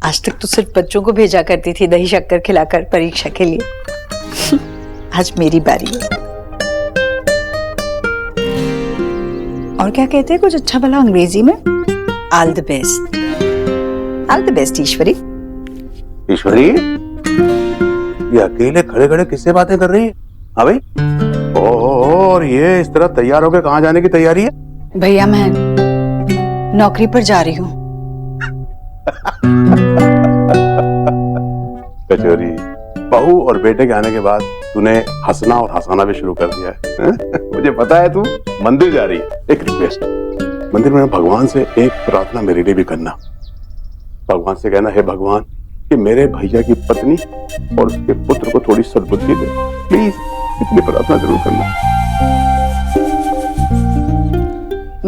आज तक तो सिर्फ बच्चों को भेजा करती थी दही शक्कर खिलाकर परीक्षा के लिए। आज मेरी बारी है। और क्या कहते हैं कुछ अच्छा भला अंग्रेजी में? All the best. All the best Ishwari. Ishwari, ये अकेले खड़े खड़े किससे बातें कर रही है? हाँ भाई। और ये इस तरह तैयार होकर कहाँ जाने की तैयारी है? भैया मैं नौकरी पर जा रही हूँ। कचोरी, बहू और बेटे के आने के बाद तूने हंसना और हंसाना भी शुरू कर दिया है। मुझे पता है तू मंदिर जा रही है। एक रिक्वेस्ट, मंदिर में भगवान से एक प्रार्थना मेरे लिए भी करना। भगवान से कहना, हे भगवान कि मेरे भैया की पत्नी और उसके पुत्र को थोड़ी सद्बुद्धि दे। प्लीज इतनी प्रार्थना जरूर करना।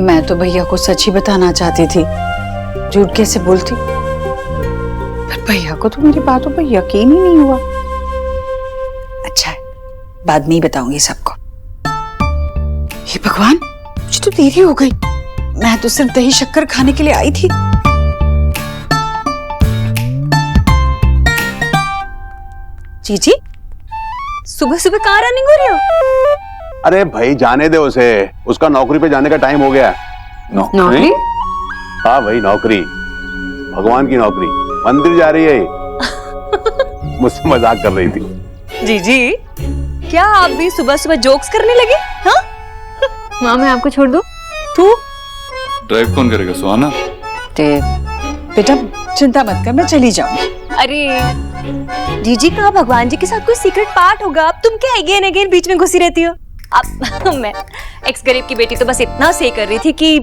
मैं तो भैया को सच ही बताना चाहती थी, झूठ कैसे बोलती। पर भैया को तो मेरी बातों पर यकीन ही नहीं हुआ। अच्छा है, बाद में ही बताऊंगी सबको। हे भगवान, मुझे तो देरी हो गई। मैं तो सिर्फ दही शक्कर खाने के लिए आई थी। जीजी, सुबह सुबह कहाँ रनिंग हो रही हो? अरे भाई जाने दे उसे, उसका नौकरी पे जाने का टाइम हो गया। नौकरी? हाँ भाई नौकरी, भगवान की नौकरी। मंदिर जा रही है। मुझसे मजाक कर रही थी। जीजी, क्या आप भी सुबह सुबह जोक्स करने लगे? हाँ? माँ मैं आपको छोड़ दूं? तू ड्राइव कौन करेगा? सुहाना। बेटा चिंता मत कर, मैं चली जाऊंगी। अरे जीजी, कहाँ भगवान जी के साथ कोई सीक्रेट पार्ट होगा? अब तुम क्या अगेन अगेन बीच में घुसी रहती हो? अब मैं एक्स गरीब की बेटी तो बस इतना से कर रही थी कि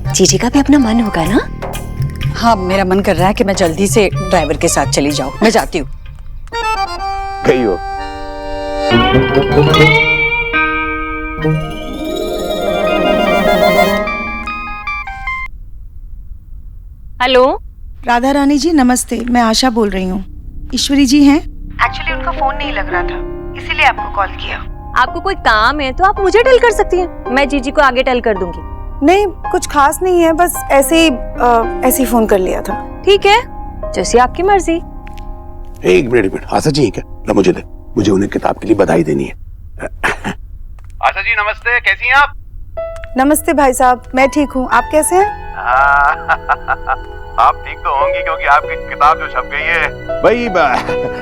जीजी का भी अपना मन होगा ना। हाँ, मेरा मन कर रहा है कि मैं जल्दी से ड्राइवर के साथ चली जाऊं। मैं जाती हूँ। गई हो? हेलो राधा रानी जी नमस्ते, मैं आशा बोल रही हूँ। ईश्वरी जी हैं? एक्चुअली उनका फोन नहीं लग रहा था, इसीलिए आपको कॉल किया। आपको कोई काम है तो आप मुझे टेल कर सकती हैं, मैं जीजी को आगे टेल कर दूंगी। नहीं, कुछ खास नहीं है, बस ऐसे ही फोन कर लिया था। ठीक है, जैसे आपकी मर्जी। एक मिनट आशा जी क्या? ला मुझे दे, मुझे उन्हें किताब के लिए बधाई देनी है। आशा जी नमस्ते, कैसी हैं आप? नमस्ते भाई साहब, मैं ठीक हूँ, आप कैसे हैं? आप ठीक तो होंगी क्योंकि आपकी किताब जो छप गई है। भाई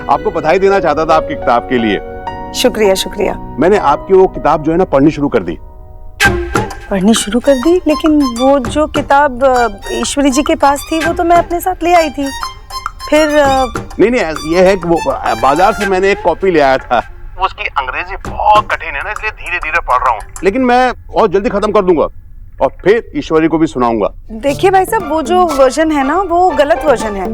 आपको बधाई देना चाहता था आपकी किताब के लिए। शुक्रिया शुक्रिया। मैंने आपकी वो किताब जो है ना पढ़नी शुरू कर दी। पढ़नी शुरू कर दी? लेकिन वो जो किताब ईश्वरी जी के पास थी वो तो मैं अपने साथ ले आई थी। फिर नहीं, ये है कि वो बाजार से मैंने एक कॉपी ले आया था। उसकी अंग्रेजी बहुत कठिन है ना, इसलिए धीरे धीरे पढ़ रहा हूँ, लेकिन मैं और जल्दी खत्म कर दूंगा और फिर ईश्वरी को भी सुनाऊंगा। देखिए भाई साहब, वो जो वर्जन है ना वो गलत वर्जन है।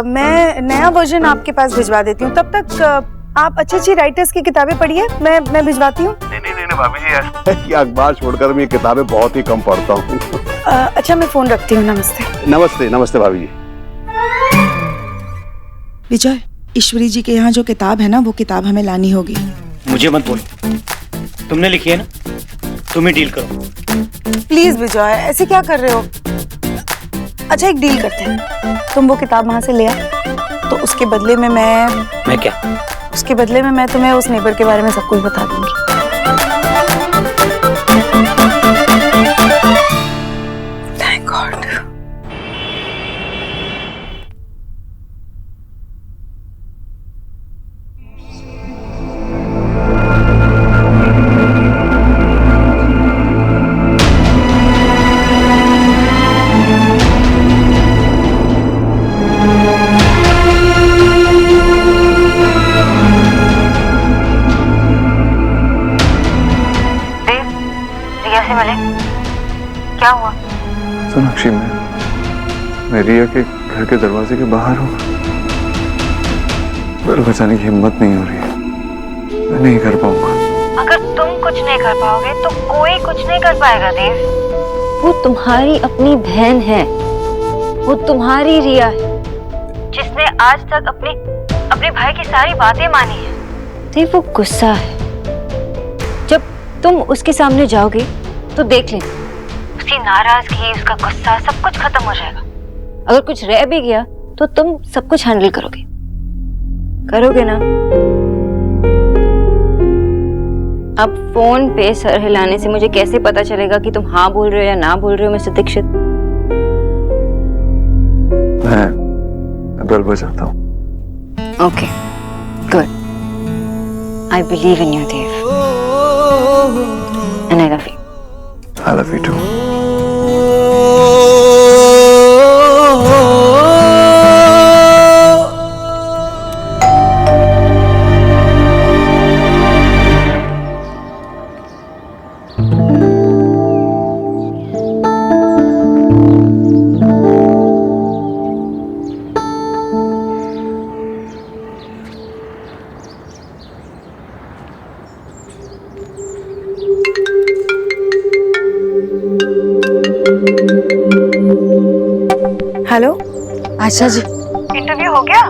मैं नया वर्जन आपके पास भिजवा देती हूँ, तब तक आप अच्छी राइटर्स की किताबें पढ़िए, मैं भिजवाती हूँ। नहीं भाभी जी, अखबार छोड़कर मैं किताबें बहुत ही कम पढ़ता हूँ। अच्छा मैं फोन रखती हूँ। नमस्ते। नमस्ते भाभी जी। विजय, ईश्वरी जी के यहाँ जो किताब है ना वो किताब हमें लानी होगी। मुझे मत बोलो, तुमने लिखी है ना, तुम ही डील करो। प्लीज विजय, ऐसे क्या कर रहे हो? अच्छा एक डील करते हैं, तुम वो किताब वहां से ले आ, तो उसके बदले में मैं क्या? उसके बदले में मैं तुम्हें उस नेबर के बारे में सब कुछ बता दूंगी। Thank God. क्या हुआ? सोनाक्षी, मैं रिया के घर के दरवाजे के बाहर हूँ, पर बचाने की हिम्मत नहीं हो रही है। मैं नहीं कर पाऊंगा। अगर तुम कुछ नहीं कर पाओगे तो कोई कुछ नहीं कर पाएगा देव। वो तुम्हारी अपनी बहन है, वो तुम्हारी रिया है, जिसने आज तक अपने भाई की सारी बातें मानी है। देव वो गुस्सा है, जब तुम उसके सामने जाओगे तो देख लेना, उसकी नाराजगी, उसका गुस्सा सब कुछ खत्म हो जाएगा। अगर कुछ रह भी गया तो तुम सब कुछ हैंडल करोगे, करोगे ना? अब फोन पे सर हिलाने से मुझे कैसे पता चलेगा कि तुम हाँ बोल रहे हो या ना बोल रहे हो मिस्टर दीक्षित? मैं बेल बजाता हूँ। Okay, good. I believe in you, Dev. And I love you. I love you too. Hello, Asha ji, interview हो गया?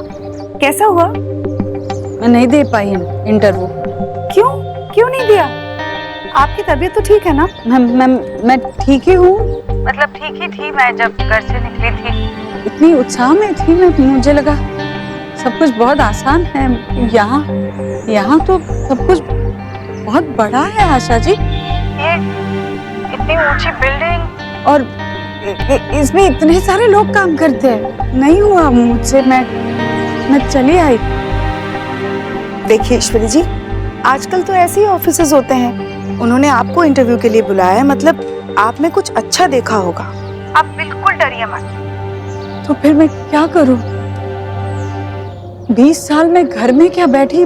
कैसा हुआ? मैं नहीं दे पाई इंटरव्यू। क्यों क्यों नहीं दिया? आपकी तबीयत तो ठीक है ना? मैं ठीक ही हूँ। मतलब ठीक ही थी मैं जब घर से निकली थी। इतनी उत्साह में थी मैं, मुझे लगा सब कुछ बहुत आसान है। यहाँ तो सब कुछ बहुत बड़ा है आशा जी। ये इतनी ऊंची बिल्डिंग और इसमें इतने सारे लोग काम करते हैं। नहीं हुआ मुझसे, मैं चली आई। देखिए ईश्वरी जी, आजकल तो ऐसे ही ऑफिसेज होते हैं। उन्होंने आपको इंटरव्यू के लिए बुलाया है, मतलब आप में कुछ अच्छा देखा होगा। आप बिल्कुल डरिए मत। तो फिर मैं क्या करूं? 20 साल में घर में क्या बैठी,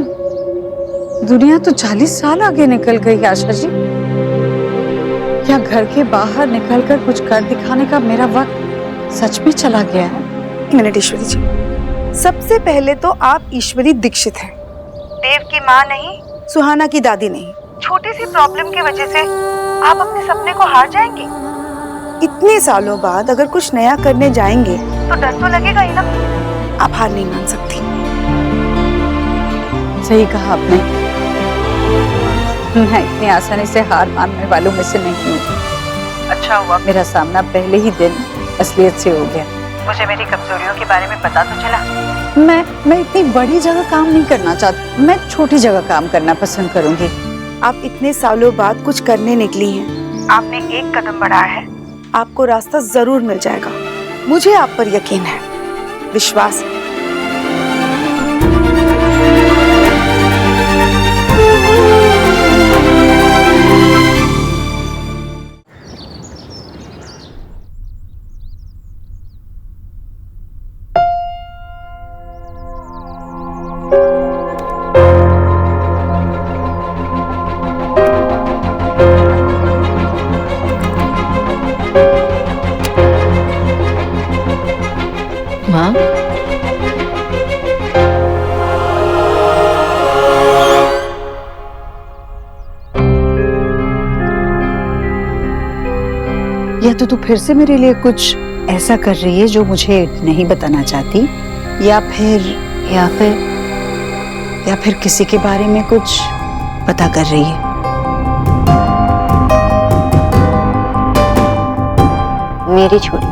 दुनिया तो 40 साल आगे निकल गई आशा जी। क्या घर के बाहर निकलकर कुछ कर दिखाने का मेरा वक्त सच में चला गया है? एक मिनट ईश्वरी जी, सबसे पहले तो आप ईश्वरी दीक्षित हैं, देव की माँ नहीं, सुहाना की दादी नहीं। छोटी सी प्रॉब्लम की वजह से आप अपने सपने को हार जाएंगे? इतने सालों बाद अगर कुछ नया करने जाएंगे तो डर तो लगेगा ही ना। आप हार नहीं मान सकती। सही कहा आपने, मैं इतनी आसानी से हार मानने वालों में से नहीं हूँ। अच्छा हुआ मेरा सामना पहले ही दिन असलियत से हो गया। मुझे मेरी कमजोरियों के बारे में पता तो चला। मैं इतनी बड़ी जगह काम नहीं करना चाहती, मैं छोटी जगह काम करना पसंद करूंगी। आप इतने सालों बाद कुछ करने निकली हैं, आपने एक कदम बढ़ाया है, आपको रास्ता जरूर मिल जाएगा। मुझे आप पर यकीन है, विश्वास है। माँ, या तो तू फिर से मेरे लिए कुछ ऐसा कर रही है जो मुझे नहीं बताना चाहती, या फिर किसी के बारे में कुछ पता कर रही है। मेरी छोड़ी,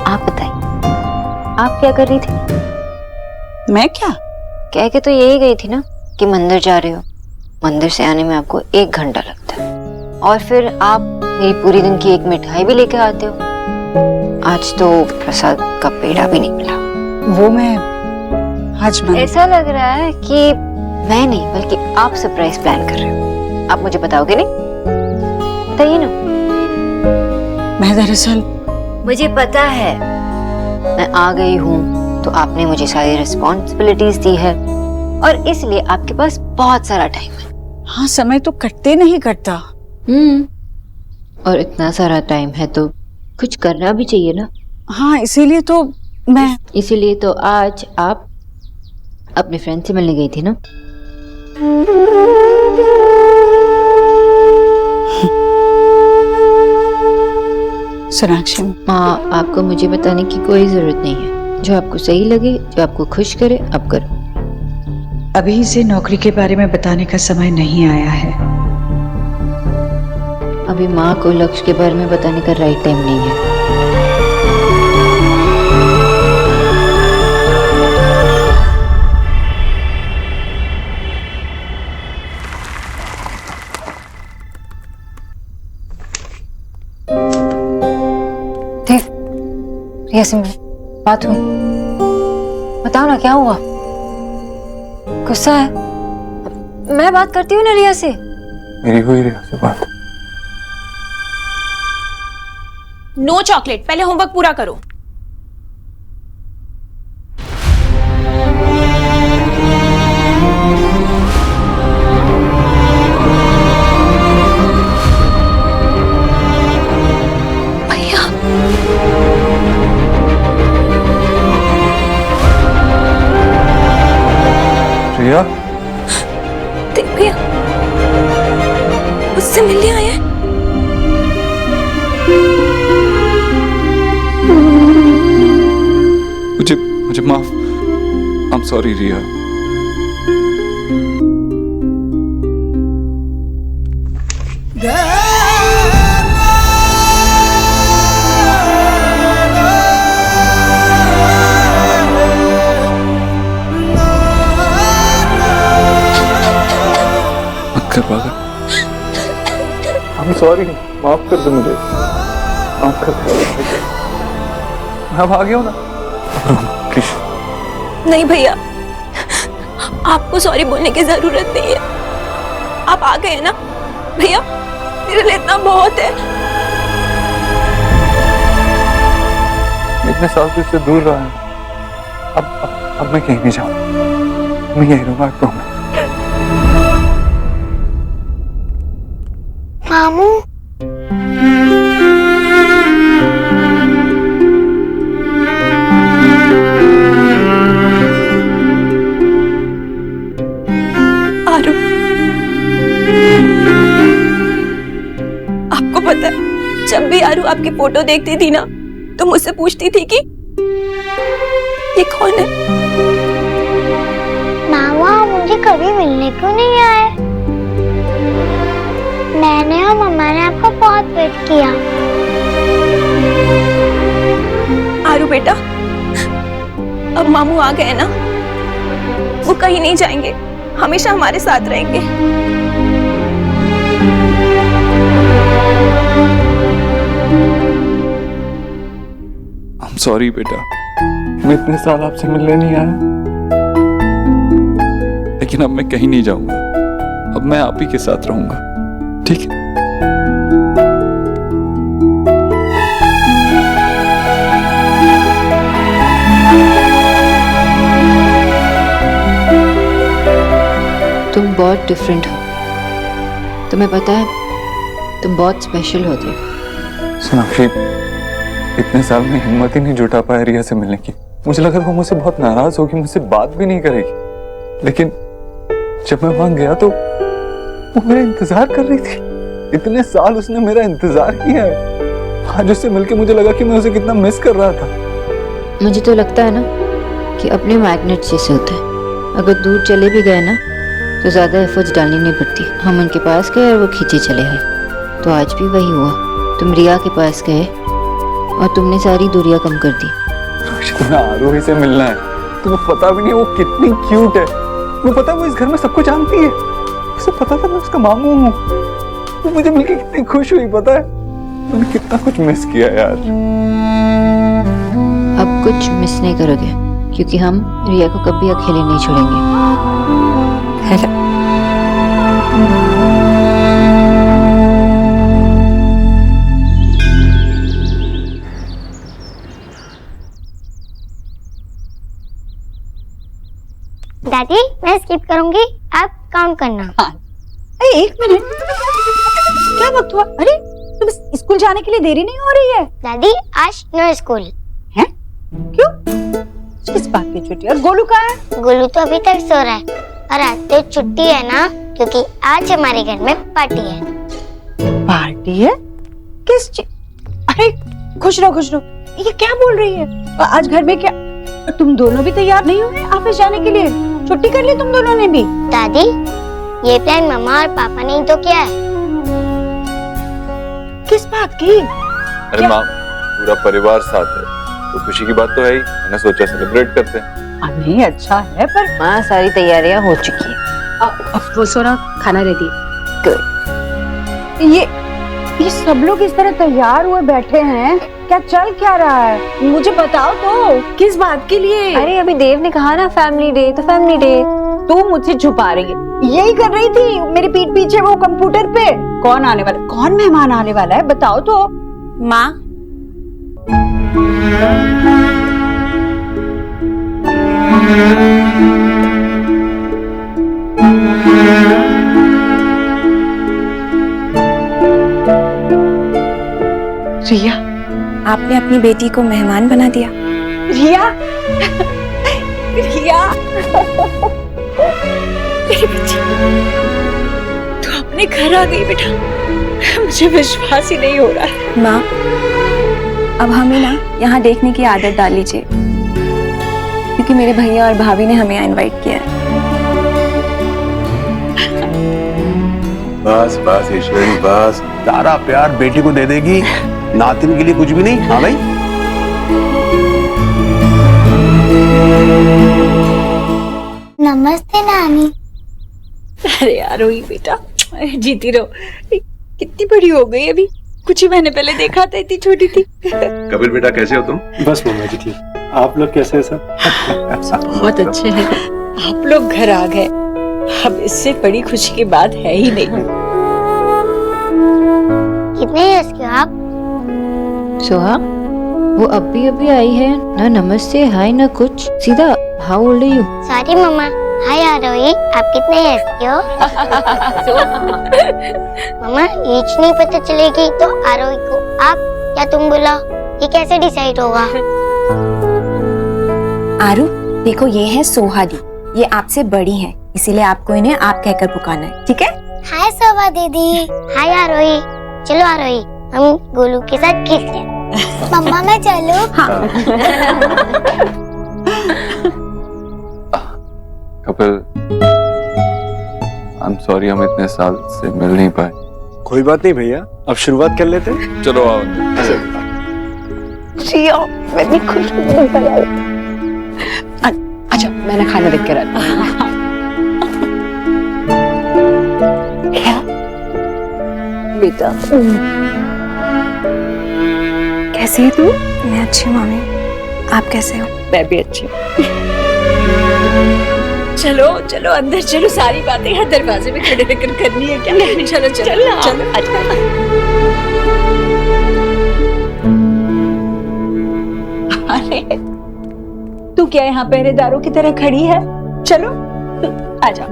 आप बताइए, आप क्या कर रही थी? मैं क्या? कह के तो यही गई थी ना कि मंदिर जा रहे हो। मंदिर से आने में आपको 1 घंटा लगता है, और फिर आप मेरी पूरी दिन की एक मिठाई भी लेकर आते हो। आज तो प्रसाद का पेड़ा भी नहीं मिला। वो मैं आज ऐसा लग रहा है कि मैं नहीं बल्कि आप सरप्राइज प्लान कर रहे हो। आप मुझे बताओगे नहीं? बताइए ना। मैं दरअसल मुझे पता है, मैं आ गई हूँ तो आपने मुझे सारी रिस्पॉन्सिबिलिटीज दी है, और इसलिए आपके पास बहुत सारा टाइम है। हाँ, समय तो कटते नहीं कटता। और इतना सारा टाइम है तो कुछ करना भी चाहिए ना। हाँ, इसीलिए तो आज आप अपने फ्रेंड से मिलने गई थी ना। सोनाक्षी माँ, आपको मुझे बताने की कोई जरूरत नहीं है। जो आपको सही लगे, जो आपको खुश करे, आप करो। अभी से नौकरी के बारे में बताने का समय नहीं आया है। अभी माँ को लक्ष्य के बारे में बताने का राइट टाइम नहीं है। रिया से बात हुई? बताओ ना क्या हुआ? गुस्सा है? मैं बात करती हूँ ना रिया से। मेरी हुई रिया से बात? नो चॉकलेट, पहले होमवर्क पूरा करो। रिया, देख भैया, उससे मिलने आए हैं। मुझे माफ। आई एम सॉरी रिया। मत कर पागल। आई एम सॉरी, माफ कर दे मुझे, माफ कर दे। मैं अब आ गया हूँ ना, प्लीज। नहीं भैया, आपको सॉरी बोलने की जरूरत नहीं है। आप आ गए ना भैया, मेरे लिए इतना बहुत है। इतने साल से इससे दूर रहा है। अब मैं कहीं नहीं जाऊँ, मैं यही रहूंगा, प्रॉमिस। मामू, आरू, आपको पता है, जब भी आरू आपकी फोटो देखती थी ना, तो मुझसे पूछती थी कि ये कौन है। मामा मुझे कभी मिलने क्यों नहीं आए? मैंने और मम्मा ने आपका बहुत वेट किया। आरू बेटा, अब मामू आ गए ना, वो कहीं नहीं जाएंगे, हमेशा हमारे साथ रहेंगे। आई एम सॉरी बेटा, मैं इतने साल आपसे मिलने नहीं आया, लेकिन अब मैं कहीं नहीं जाऊंगा। अब मैं आप ही के साथ रहूंगा, ठीक है? तुम बहुत डिफरेंट हो, तुम्हें पता है तुम बहुत स्पेशल होते हो। सोनाक्षी, इतने साल में हिम्मत ही नहीं जुटा पाया रिया से मिलने की। मुझे लगा वो मुझसे बहुत नाराज होगी, मुझसे बात भी नहीं करेगी, लेकिन जब मैं वहां गया तो वो मेरा इंतजार कर रही थी। इतने साल उसने मेरा इंतजार किया है। आज उससे मिलके मुझे लगा कि मैं उसे कितना मिस कर रहा था। मुझे तो लगता है ना कि अपने मैग्नेट जैसे होते हैं, अगर दूर चले भी गए ना तो ज्यादा एफर्ट्स डालनी नहीं पड़ती। हम उनके पास गए और वो खींचे चले गए। तो आज भी वही हुआ, तुम रिया के पास गए और तुमने सारी दूरियां कम कर दी। तुम्हें आरोही से मिलना है, तुम्हें पता भी नहीं वो कितनी क्यूट है। वो पता है वो इस घर में सबको जानती है। उसे पता था मैं उसका मामू हूँ। वो मुझे मिलके कितनी खुश हुई, पता है? मैंने कितना कुछ मिस किया यार। अब कुछ मिस नहीं करोगे, क्योंकि हम रिया को कभी अकेले नहीं छोड़ेंगे। दादी, मैं स्किप करूंगी, आप काउंट करना। हाँ। अरे एक मिनट, क्या वक्त हुआ? अरे तुम स्कूल जाने के लिए देरी नहीं हो रही है? दादी, आज नो स्कूल है? क्यों? किस बात की छुट्टी? और गोलू कहाँ है? गोलू तो अभी तक सो रहा है, और आज तो छुट्टी है ना, क्योंकि आज हमारे घर में पार्टी है। पार्टी है? किस चीज? अरे खुश रहो खुश रहो। ये क्या बोल रही है? आज घर में क्या? तुम दोनों भी तैयार नहीं हुए ऑफिस जाने के लिए? छुट्टी कर ली तुम दोनों ने भी? दादी, ये प्लान मम्मा और पापा ने ही तो किया है। किस बात की? अरे माँ, पूरा परिवार साथ है तो खुशी की बात तो है ही। मैंने सोचा सेलिब्रेट करते हैं। नहीं अच्छा है, पर माँ सारी तैयारियां हो चुकी है। वो सोना खाना रेडी। गुड। ये सब लोग इस तरह तैयार हुए बैठे हैं, क्या चल क्या रहा है? मुझे बताओ तो, किस बात के लिए? अरे अभी देव ने कहा ना फैमिली डे, तो फैमिली डे। तू मुझसे छुपा रही है? यही कर रही थी मेरी पीठ पीछे वो कंप्यूटर पे। कौन आने वाला, कौन मेहमान आने वाला है बताओ तो। माँ, रिया, आपने अपनी बेटी को मेहमान बना दिया। रिया, रिया, मेरी बेटी, तू अपने घर आ गई बेटा। मुझे विश्वास ही नहीं हो रहा है। माँ, अब हमें ना यहाँ देखने की आदत डाल लीजिए, क्योंकि मेरे भैया और भाभी ने हमें इनवाइट किया है। बस बस ईश्वरी बस, सारा प्यार बेटी को दे देगी, नातिन के लिए कुछ भी नहीं। हाँ भाई, नमस्ते नानी। अरे यार रोई बेटा, जीती रहो। कितनी बड़ी हो गई अभी, कुछ ही महीने पहले देखा था इतनी छोटी थी। कपिल बेटा कैसे हो तुम? बस मम्मा जी ठीक, आप लोग कैसे हैं सब? बहुत अच्छे हैं। आप लोग घर आ गए, अब इससे बड़ी खुशी की बात है ही नहीं। कितने इयर्स के हो आप? सोहा, वो अभी आई है ना, नमस्ते हाय ना कुछ, सीधा how old are you? Sorry मम्मा। हाय आरोही, आप कितने इयर्स के हो? मम्मा एज नहीं पता चलेगी तो आरोही को आप या तुम बुलाओ, ये कैसे डिसाइड होगा? आरू, देखो ये है सोहा दी, ये आपसे बड़ी है, इसीलिए आपको इन्हें आप कहकर पुकारना है, ठीक है? हाय सोहा दीदी। हाय आरोही। चलो आरोही, हम गोलू के साथ किस लें। मम्मा मैं चलूं? कपिल, आई एम सॉरी, हम इतने साल से मिल नहीं पाए। कोई बात नहीं भैया, अब शुरुआत कर लेते हैं। चलो आओ। रिया, मैं भी खुश हूँ। अच्छा, मैंने खाना देख के रखा। बेटा, कैसी है तू? मैं अच्छी हूँ मामी, आप कैसे हो? मैं भी अच्छी हूँ। चलो चलो अंदर चलो, सारी बातें यहाँ दरवाजे में खड़े रहकर करनी है क्या? चलो चलो चलो, अरे तू क्या यहाँ पहरेदारों की तरह खड़ी है? चलो आजा।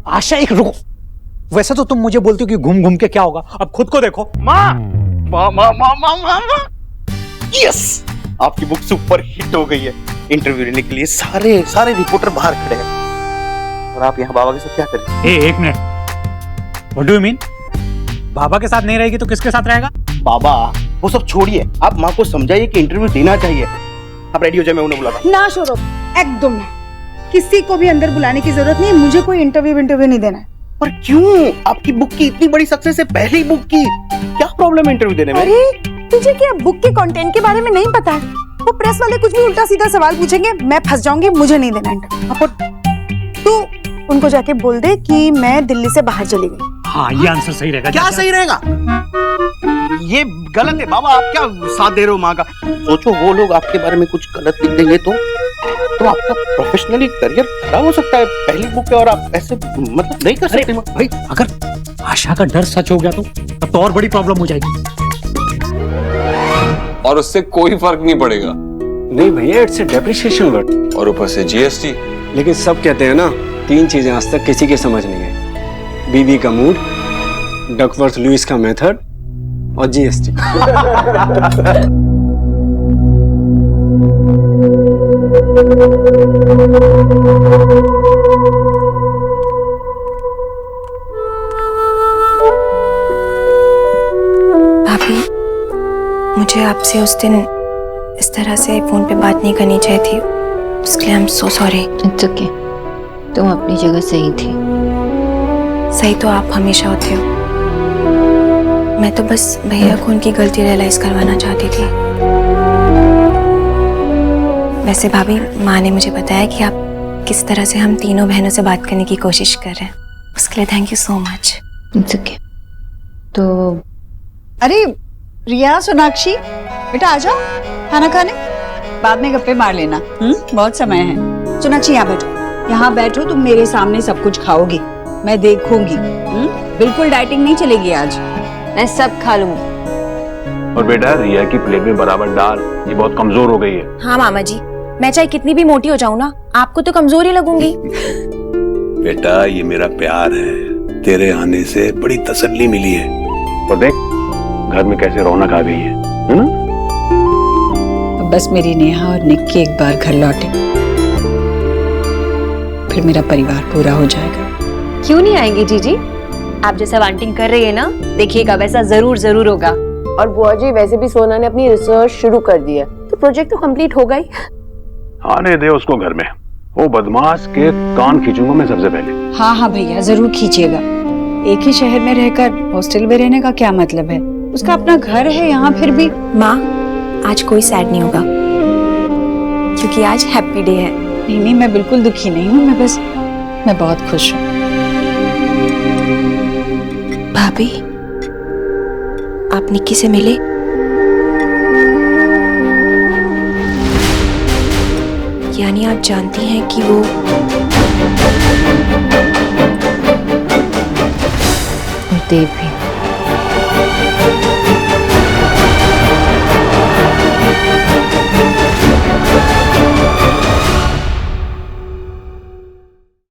आशा एक रुको, वैसे तो तुम मुझे बोलती हो कि घूम घूम के क्या होगा, अब खुद को देखो। माँ, माँ माँ माँ माँ माँ माँ, यस, आपकी बुक सुपर हिट हो गई है। इंटरव्यू लेने के लिए सारे रिपोर्टर बाहर खड़े हैं, और आप यहाँ बाबा के साथ क्या करेंगे? एक minute, what do you mean? बाबा के साथ नहीं रहेगी तो किसके साथ रहेगा? बाबा वो सब छोड़िए, आप माँ को समझाइए कि इंटरव्यू देना चाहिए। आप रेडी हो जाए, मैं उन्हें बुलाता हूँ। ना छोड़ो, एकदम ना, किसी को भी अंदर बुलाने की जरूरत नहीं, मुझे कोई इंटरव्यू नहीं देना है। पर क्यों? आपकी बुक की इतनी बड़ी सक्सेस है, पहली बुक की, क्या प्रॉब्लम है इंटरव्यू देने में? अरे तुझे क्या बुक के कंटेंट के बारे में नहीं पता है? वो प्रेस वाले कुछ भी उल्टा सीधा सवाल पूछेंगे, मैं फंस जाऊंगी, मुझे नहीं देना इंटरव्यू। तू उनको जाके बोल दे कि मैं दिल्ली से बाहर चली गई। हाँ, ये आंसर सही रहेगा। क्या सही रहेगा? ये गलत है बाबा, आप क्या साथ दे रहे हो माँ का? सोचो वो लोग आपके बारे में कुछ गलत लिख देंगे तो आपका प्रोफेशनली करियर खराब हो सकता है। पहली बुक है और आप ऐसे मतलब नहीं कर सकते। भाई अगर आशा का डर सच हो गया तो तब तो और बड़ी प्रॉब्लम हो जाएगी। और उससे कोई फर्क नहीं पड़ेगा। नहीं भैया, इट्स ए डेप्रिसिएशन वर्ड, और ऊपर से जीएसटी। लेकिन सब कहते हैं ना, 3 चीजें आज तक किसी के समझ नहीं आई: बीवी का मूड, डकवर्थ लुइस का मेथड और जीएसटी। भाभी, मुझे आपसे उस दिन इस तरह से फोन पे बात नहीं करनी चाहिए थी, उसके लिए I am so sorry. It's okay, तुम अपनी जगह सही थी। सही तो आप हमेशा होते हो, मैं तो बस भैया को उनकी गलती रियलाइज करवाना चाहती थी। वैसे भाभी, माँ ने मुझे बताया कि आप किस तरह से हम तीनों बहनों से बात करने की कोशिश कर रहे हैं, उसके लिए thank you so much. It's okay. तो अरे रिया, सोनाक्षी, बेटा आ जाओ खाना खाने, बाद में गप्पे मार लेना। बहुत समय है। सोनाक्षी यहाँ बैठो, यहाँ बैठो, तुम मेरे सामने सब कुछ खाओगी, मैं देखूंगी। बिल्कुल डाइटिंग नहीं चलेगी आज। मैं सब खा लूंगी। और बेटा रिया की प्लेट में बराबर डाल, ये बहुत कमजोर हो गई है। हाँ मामा जी, मैं चाहे कितनी भी मोटी हो जाऊं ना, आपको तो कमजोर ही लगूंगी। बेटा ये मेरा प्यार है, तेरे आने से बड़ी तसल्ली मिली है। और देख घर में कैसे रौनक आ गई है ना? अब बस मेरी नेहा और निक्की एक बार घर लौटे, फिर मेरा परिवार पूरा हो जाएगा। क्यों नहीं आएंगी जीजी? आप जैसा वांटिंग कर रही है ना, देखिएगा वैसा जरूर जरूर होगा। और बुआ जी वैसे भी सोना ने अपनी रिसर्च शुरू कर दी है, तो प्रोजेक्ट तो कंप्लीट हो गई। आने दे उसको घर में, वो बदमाश के कान खींचूंगा मैं सबसे पहले। हाँ हाँ भैया, जरूर खींचिएगा। एक ही शहर में रहकर हॉस्टल में रहने का क्या मतलब है? उसका अपना घर है यहाँ फिर भी। माँ, आज कोई सैड नहीं होगा क्योंकि आज हैप्पी डे है। नहीं नहीं, मैं बिल्कुल दुखी नहीं हूँ, मैं बहुत खुश हूँ। भाभी, आप निक्की से मिले? यानी आप जानती हैं कि वो और देव भी।